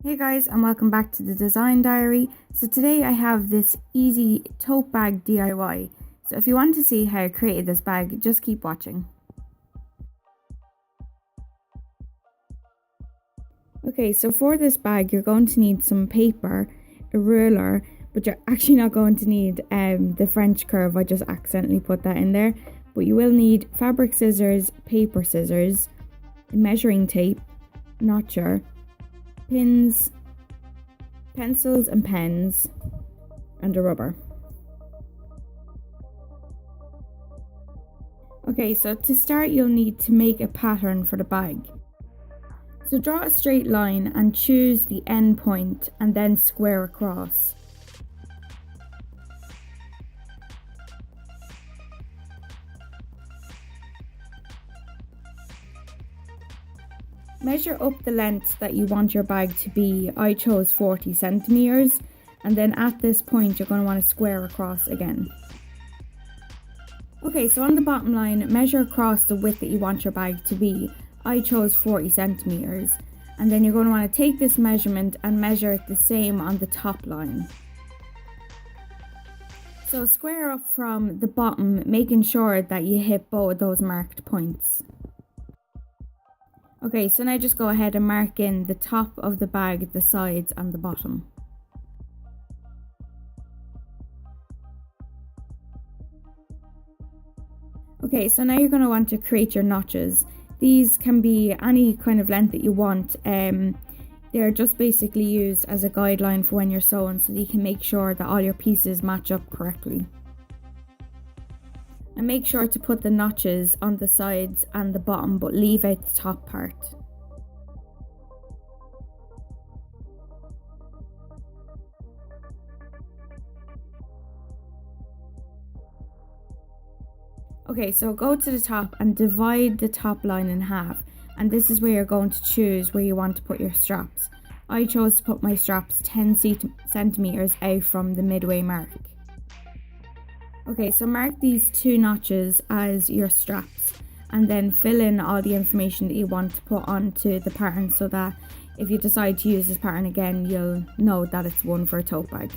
Hey guys, and welcome back to the Design Diary. So today I have this easy tote bag DIY. So if you want to see how I created this bag, just keep watching. Okay, so for this bag you're going to need some paper, a ruler, but you're actually not going to need the French curve. I just accidentally put that in there. But you will need fabric scissors, paper scissors, measuring tape, notcher, pins, pencils and pens, and a rubber. Okay, so to start you'll need to make a pattern for the bag. So draw a straight line and choose the end point and then square across. Measure up the length that you want your bag to be. I chose 40 centimeters, and then at this point you're going to want to square across again. Okay, so on the bottom line, measure across the width that you want your bag to be. I chose 40 centimeters, and then you're going to want to take this measurement and measure it the same on the top line. So square up from the bottom, making sure that you hit both of those marked points. Okay, so now just go ahead and mark in the top of the bag, the sides and the bottom. Okay, so now you're going to want to create your notches. These can be any kind of length that you want. They're just basically used as a guideline for when you're sewing, so that you can make sure that all your pieces match up correctly. And make sure to put the notches on the sides and the bottom, but leave out the top part. Okay, so go to the top and divide the top line in half, and this is where you're going to choose where you want to put your straps. I chose to put my straps 10 centimeters out from the midway mark. Okay, so mark these two notches as your straps, and then fill in all the information that you want to put onto the pattern, so that if you decide to use this pattern again, you'll know that it's one for a tote bag.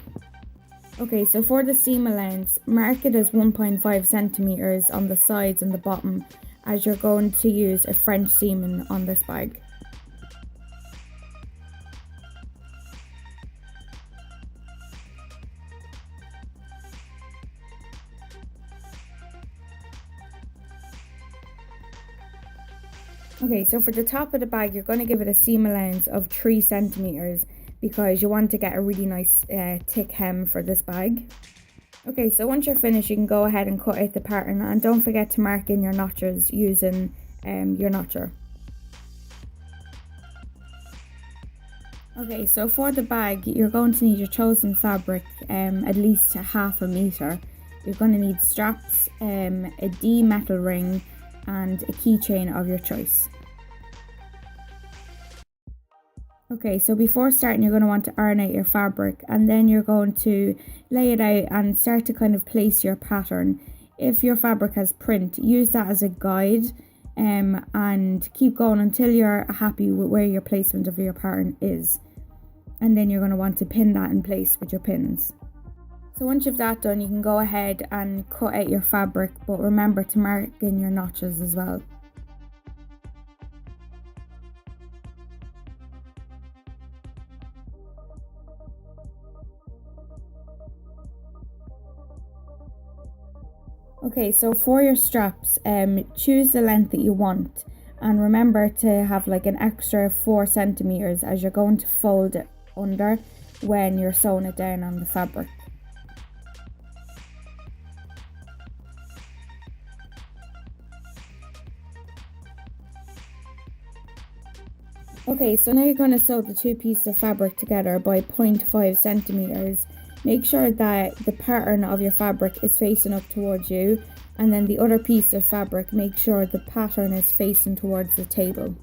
Okay, so for the seam allowance, mark it as 1.5 centimeters on the sides and the bottom, as you're going to use a French seam on this bag. Okay, so for the top of the bag, you're going to give it a seam allowance of 3 centimeters because you want to get a really nice thick hem for this bag. Okay, so once you're finished, you can go ahead and cut out the pattern, and don't forget to mark in your notches using your notcher. Okay, so for the bag, you're going to need your chosen fabric, at least half a meter. You're going to need straps, a D metal ring, and a keychain of your choice. Okay, so before starting, you're going to want to iron out your fabric, and then you're going to lay it out and start to kind of place your pattern. If your fabric has print, use that as a guide, and keep going until you're happy with where your placement of your pattern is. And then you're going to want to pin that in place with your pins. So once you've that done, you can go ahead and cut out your fabric, but remember to mark in your notches as well. Okay, so for your straps, choose the length that you want, and remember to have like an extra 4 centimeters as you're going to fold it under when you're sewing it down on the fabric. Okay, so now you're going to sew the two pieces of fabric together by 0.5 centimeters. Make sure that the pattern of your fabric is facing up towards you, and then the other piece of fabric, make sure the pattern is facing towards the table.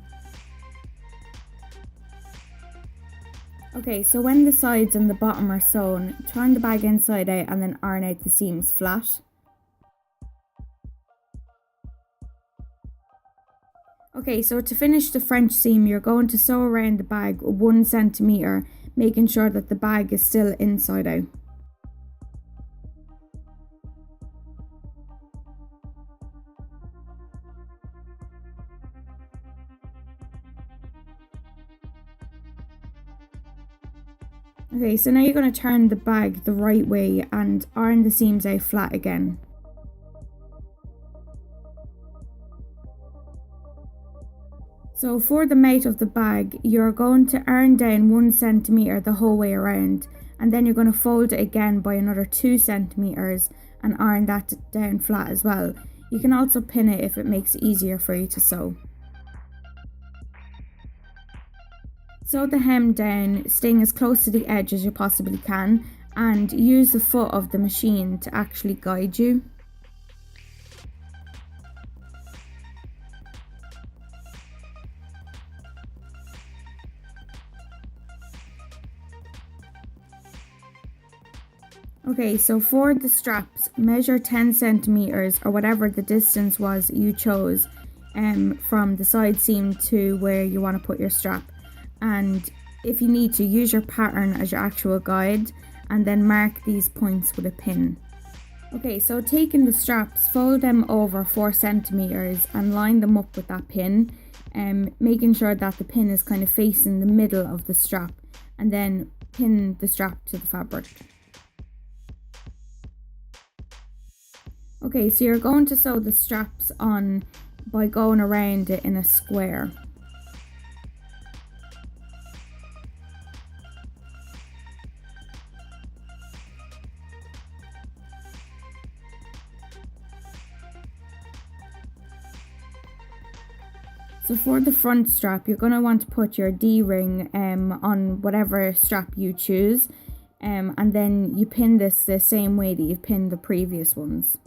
Okay, so when the sides and the bottom are sewn, turn the bag inside out and then iron out the seams flat. Okay, so to finish the French seam, you're going to sew around the bag 1 centimetre, making sure that the bag is still inside out. Okay, so now you're going to turn the bag the right way and iron the seams out flat again. So for the mouth of the bag, you're going to iron down 1 centimetre the whole way around, and then you're going to fold it again by another 2 centimetres and iron that down flat as well. You can also pin it if it makes it easier for you to sew. Sew the hem down, staying as close to the edge as you possibly can, and use the foot of the machine to actually guide you. Okay, so for the straps, measure 10 centimetres or whatever the distance was you chose from the side seam to where you want to put your strap. And if you need to, use your pattern as your actual guide and then mark these points with a pin. Okay, so taking the straps, fold them over 4 centimetres and line them up with that pin, making sure that the pin is kind of facing the middle of the strap, and then pin the strap to the fabric. Okay, so you're going to sew the straps on by going around it in a square. So for the front strap, you're going to want to put your D-ring on whatever strap you choose, and then you pin this the same way that you've pinned the previous ones.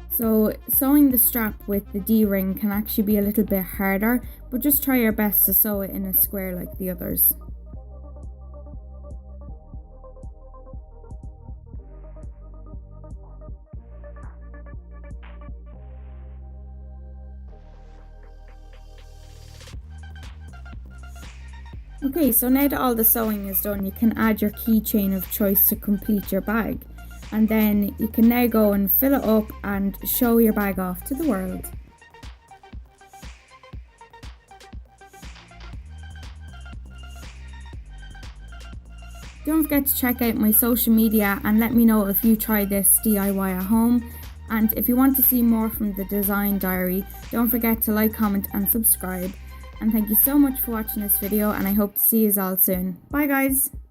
So sewing the strap with the D-ring can actually be a little bit harder, but just try your best to sew it in a square like the others. Okay, so now that all the sewing is done, you can add your keychain of choice to complete your bag. And then you can now go and fill it up and show your bag off to the world. Don't forget to check out my social media and let me know if you try this DIY at home. And if you want to see more from the design diary, don't forget to like, comment and subscribe. And thank you so much for watching this video, and I hope to see you all soon. Bye guys!